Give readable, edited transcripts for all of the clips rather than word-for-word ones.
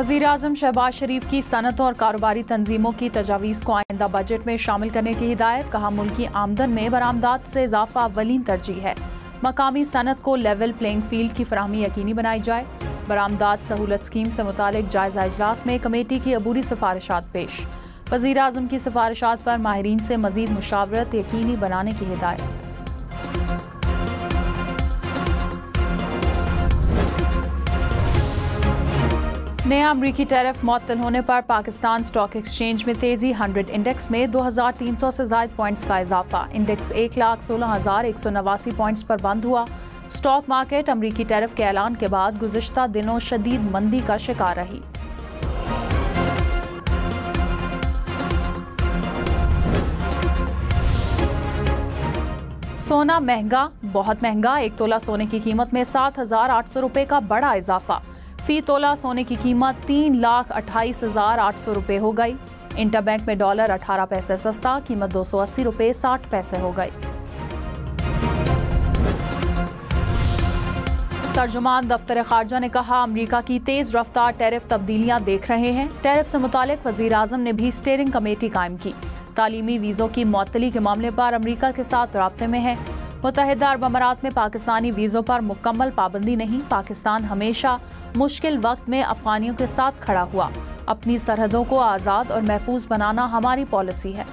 वज़ीर आज़म शहबाज शरीफ की सनत और कारोबारी तंजीमों की तजावीज़ को आइंदा बजट में शामिल करने की हिदायत। कहा मुल्की आमदन में बरामदात से इजाफा अव्वलीन तरजीह है। मकामी सनत को लेवल प्लेइंग फील्ड की फराहमी यकीनी बनाई जाए। बरामदात सहूलत स्कीम से मुतालिक जायजा इजलास में कमेटी की अबूरी सिफारिशात पेश। वज़ीर आज़म की सिफारिशात पर माहिरीन से मजीद मुशावरत यकीनी बनाने की हिदायत। नया अमरीकी टैरिफ मुअत्तल होने पर पाकिस्तान स्टॉक एक्सचेंज में तेजी। 100 इंडेक्स में 2300 से ज़ायद पॉइंट्स का इजाफा। इंडेक्स 1,16,189 पॉइंट्स पर बंद हुआ। स्टॉक मार्केट अमरीकी टैरिफ के ऐलान के बाद गुज़िश्ता दिनों शदीद मंदी का शिकार रही। सोना महंगा, बहुत महंगा। 1 तोला सोने की कीमत में 7,800 रुपये का बड़ा इजाफा। फी तोला सोने की कीमत 3,28,800 रुपये हो गई। इंटरबैंक में डॉलर 18 पैसे सस्ता, कीमत 280 रुपये 60 पैसे हो गई। तर्जुमान दफ्तर खारजा ने कहा अमरीका की तेज रफ्तार टैरिफ तब्दीलियां देख रहे हैं। टैरिफ से मुतालिक वज़ीर आज़म ने भी स्टीयरिंग कमेटी कायम की। तालीमी वीज़ों की मुअत्तली के मामले पर अमरीका के साथ राब्ते में है। मुत्तहिदा अरब अमारात में पाकिस्तानी वीज़ों पर मुकम्मल पाबंदी नहीं। पाकिस्तान हमेशा मुश्किल वक्त में अफगानियों के साथ खड़ा हुआ। अपनी सरहदों को आज़ाद और महफूज बनाना हमारी पॉलिसी है।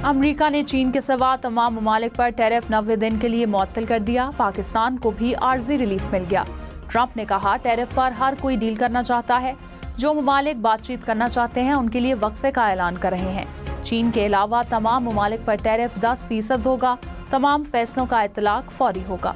अमरीका ने चीन के सिवा तमाम ममालिक पर टैरिफ 90 दिन के लिए मुअत्तल कर दिया। पाकिस्तान को भी आर्जी रिलीफ मिल गया। ट्रंप ने कहा टैरिफ पर हर कोई डील करना चाहता है। जो ममालिक बातचीत करना चाहते हैं उनके लिए वक्फे का ऐलान कर रहे हैं। चीन के अलावा तमाम ममालिक पर टैरिफ 10% होगा। तमाम फैसलों का इतलाक फौरी होगा।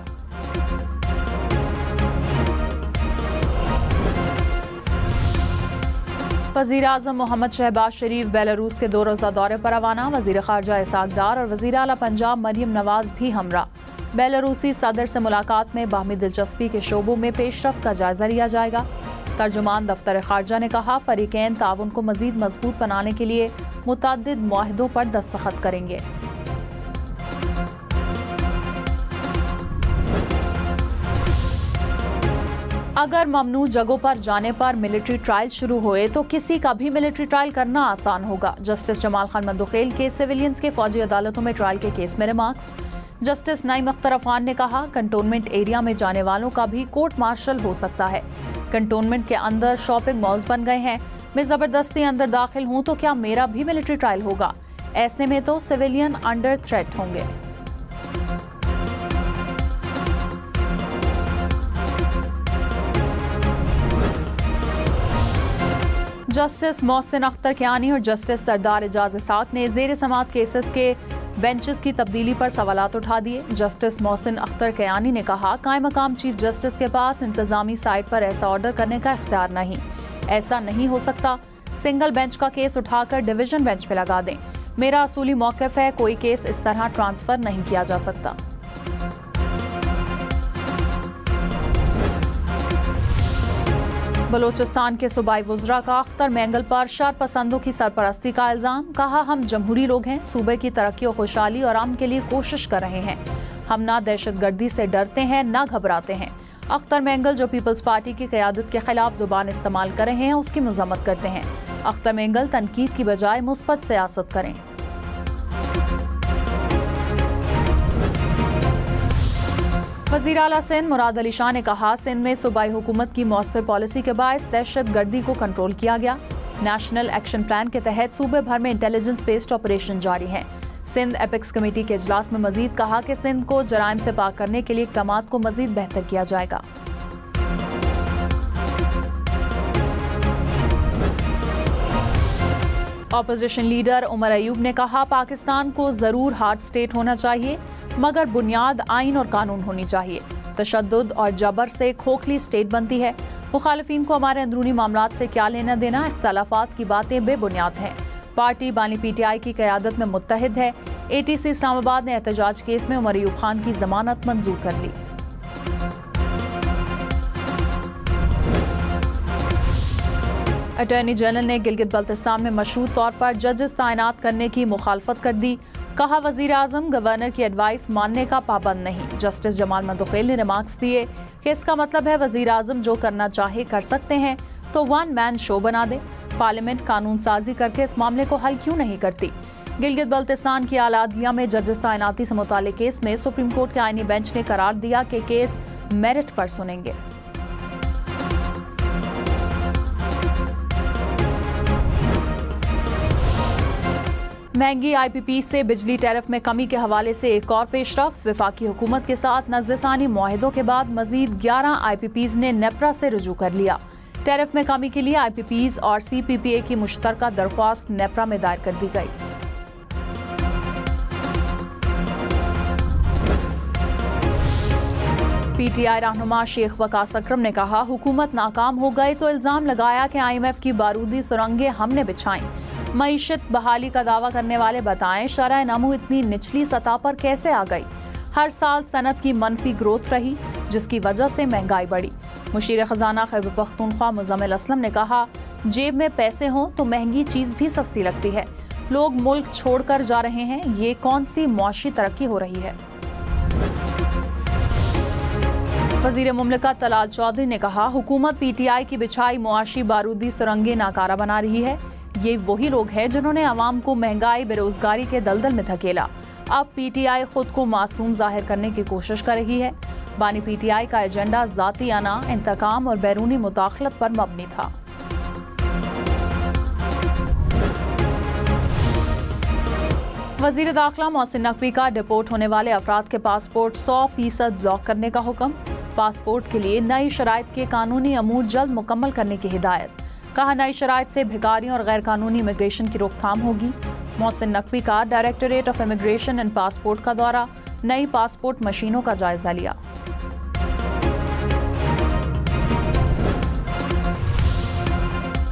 वज़ीर आज़म मोहम्मद शहबाज शरीफ बेलारूस के 2 रोज़ा दौरे पर रवाना। वज़ीर ख़ारजा इसहाक़ डार और वज़ीर आला पंजाब मरियम नवाज भी हमरा। बेलारूसी सदर से मुलाकात में बाहमी दिलचस्पी के शोबों में पेशरफ्त का जायजा लिया जाएगा। तर्जुमान दफ्तर खारजा ने कहा फ़रीक़ैन ताउन को मज़ीद मजबूत बनाने के लिए मुतअद्दिद मुआहिदों पर दस्तखत करेंगे। अगर ममनू जगहों पर जाने पर मिलिट्री ट्रायल शुरू हुए तो किसी का भी मिलिट्री ट्रायल करना आसान होगा। जस्टिस जमाल खान मंदुखेल के सिविलियंस के फौजी अदालतों में ट्रायल के केस में रिमार्क्स। जस्टिस नईम अख्तर अफगान ने कहा कंटोनमेंट एरिया में जाने वालों का भी कोर्ट मार्शल हो सकता है। कंटोनमेंट के अंदर शॉपिंग मॉल्स बन गए हैं। मैं जबरदस्ती अंदर दाखिल हूं तो क्या मेरा भी मिलिट्री ट्रायल होगा? ऐसे में तो सिविलियन अंडर थ्रेट होंगे। जस्टिस मोहसिन अख्तर कियानी और जस्टिस सरदार एजाज इसाक ने ज़ेर समात केसेस के बेंचेस की तब्दीली पर सवालात उठा दिए। जस्टिस मोहसिन अख्तर कियानी ने कहा कायम मकाम चीफ जस्टिस के पास इंतजामी साइट पर ऐसा ऑर्डर करने का इख्तियार नहीं। ऐसा नहीं हो सकता। सिंगल बेंच का केस उठाकर डिवीजन बेंच पे लगा दें। मेरा असूली मौक़िफ़ है कोई केस इस तरह ट्रांसफर नहीं किया जा सकता। बलोचिस्तान के सूबाई वज़रा का अख्तर मेंगल पर शर पसंदों की सरपरस्ती का इल्ज़ाम। कहा हम जमहूरी लोग हैं, सूबे की तरक्की और खुशहाली और अमन के लिए कोशिश कर रहे हैं। हम ना दहशतगर्दी से डरते हैं ना घबराते हैं। अख्तर मेंगल जो पीपल्स पार्टी की क़यादत के खिलाफ जुबान इस्तेमाल कर रहे हैं उसकी मज़म्मत करते हैं। अख्तर मेंगल तनकीद की बजाय मुस्बत सियासत करें। वज़ीर आला सिंध मुराद अली शाह ने कहा सिंध में सूबाई हुकूमत की मौसर पॉलिसी के बायस दहशत गर्दी को कंट्रोल किया गया। नेशनल एक्शन प्लान के तहत सूबे भर में इंटेलिजेंस बेस्ड ऑपरेशन जारी हैं। सिंध एपेक्स कमेटी के इजलास में मजीद कहा कि सिंध को जराइम से पाक करने के लिए इक़दामात को मजीद बेहतर किया जाएगा। ऑपोजिशन लीडर उमर अयूब ने कहा पाकिस्तान को जरूर हार्ड स्टेट होना चाहिए मगर बुनियाद आइन और कानून होनी चाहिए। तशद्दुद और जबर से खोखली स्टेट बनती है। मुखालिफिन को हमारे अंदरूनी मामलात से क्या लेना देना? इख्तलाफात की बातें बेबुनियाद हैं। पार्टी बानी PTI की क़यादत में मुत्तहिद है। ATC इस्लामाबाद ने एहतजाज केस में उमर अयूब खान की जमानत मंजूर कर ली। अटॉर्नी जनरल ने गिलगित बल्तिस्तान में मशरूत तौर पर जजेस तैनात करने की मुखालफत कर दी। कहा, वजीर आजम गवर्नर की एडवाइस मानने का पाबंद नहीं। जस्टिस जमाल मंदुखेल ने रिमार्क्स दिए कि इसका मतलब है वजीर आजम जो करना चाहे कर सकते हैं, तो वन मैन शो बना दे। पार्लियामेंट कानून साजी करके इस मामले को हल क्यों नहीं करती। गिलगित बल्तिस्तान की आला अदलिया में जजेस तैनाती से मुताल्लिक केस में सुप्रीम कोर्ट के आईनी बेंच ने करार दिया कि केस मेरिट पर सुनेंगे। महंगी आईपीपी से बिजली टैरिफ में कमी के हवाले से एक और पेशरफ्त। वफाकी हुकूमत के साथ नज़रसानी मुआहिदों के बाद मजीद 11 आईपीपीज ने नेपरा से रुजू कर लिया। टैरिफ में कमी के लिए आईपीपीज और सीपीपीए की मुश्तरका दरख्वास्त नेपरा में दायर कर दी गई। पीटीआई रहनुमा शेख वकास अकरम ने कहा, हुकूमत नाकाम हो गई तो इल्जाम लगाया कि IMF की बारूदी सुरंगें हमने बिछाई। मईशत बहाली का दावा करने वाले बताएं, शरह नमू इतनी निचली सतह पर कैसे आ गई। हर साल सनत की मनफी ग्रोथ रही, जिसकी वजह से महंगाई बढ़ी। मुशीर खजाना खैबर पख्तूनख्वा मुजम्मिल असलम ने कहा, जेब में पैसे हों तो महंगी चीज भी सस्ती लगती है। लोग मुल्क छोड़कर जा रहे हैं, ये कौन सी मुआशी तरक्की हो रही है। वजीर मुमलिकत तलाल चौधरी ने कहा, हुकूमत PTI की बिछाई मुआशी बारूदी सुरंगें नाकारा बना रही है। ये वही लोग हैं जिन्होंने आवाम को महंगाई बेरोजगारी के दलदल में धकेला। अब PTI खुद को मासूम जाहिर करने की कोशिश कर रही है। बानी PTI का एजेंडा जाती आना, इंतकाम और बैरूनी मुदाखलत पर मबनी था। वजीर दाखिला मोहसिन नकवी का डिपोर्ट होने वाले अफराद के पासपोर्ट 100% ब्लॉक करने का हुक्म। पासपोर्ट के लिए नई शराइत के कानूनी अमूर जल्द मुकम्मल करने की हिदायत। कहा, नई शराइत से भिखारियों और गैर कानूनी इमिग्रेशन की रोकथाम होगी। मोहसिन नकवी का directorate of immigration and passport का दौरा, नई पासपोर्ट मशीनों का जायजा लिया।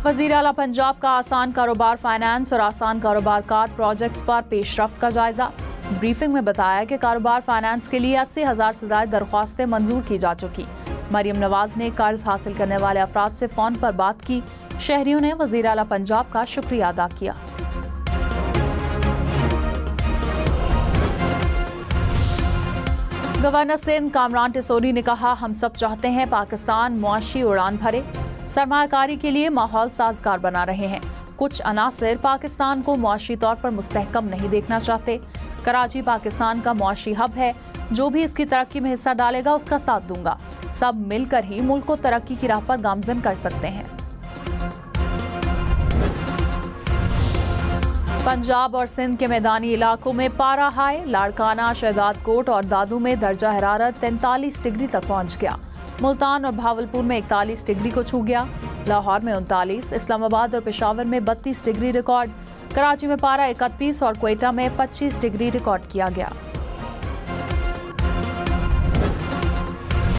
वज़ीर आला पंजाब का आसान कारोबार फाइनेंस और आसान कारोबार कार्ड प्रोजेक्ट्स पर पेशरफ्त का जायजा। ब्रीफिंग में बताया कि कारोबार फाइनेंस के लिए 80,000 से ज्यादा दरख्वास्तें मंजूर की जा चुकी। मरियम नवाज ने कर्ज हासिल करने वाले अफराद से फोन पर बात की। शहरियों ने वज़ीर आला पंजाब का शुक्रिया अदा किया। गवर्नर सिंध कामरान टिसोरी ने कहा, हम सब चाहते हैं पाकिस्तान मुआशी उड़ान भरे, सरमायाकारी के लिए माहौल साजगार बना रहे हैं। कुछ अनासिर पाकिस्तान को मुआशी तौर पर मुस्तहकम नहीं देखना चाहते। कराची पाकिस्तान का मुआशी हब है, जो भी इसकी तरक्की में हिस्सा डालेगा उसका साथ दूंगा। सब मिलकर ही मुल्क को तरक्की की राह पर गामजन कर सकते हैं। पंजाब और सिंध के मैदानी इलाकों में पारा हाई। लाड़काना, शहजाद कोट और दादू में दर्जा हरारत 43 डिग्री तक पहुंच गया। मुल्तान और भावलपुर में 41 डिग्री को छू गया। लाहौर में 39, इस्लामाबाद और पेशावर में 32 डिग्री रिकॉर्ड। कराची में पारा 31 और क्वेटा में 25 डिग्री रिकॉर्ड किया गया।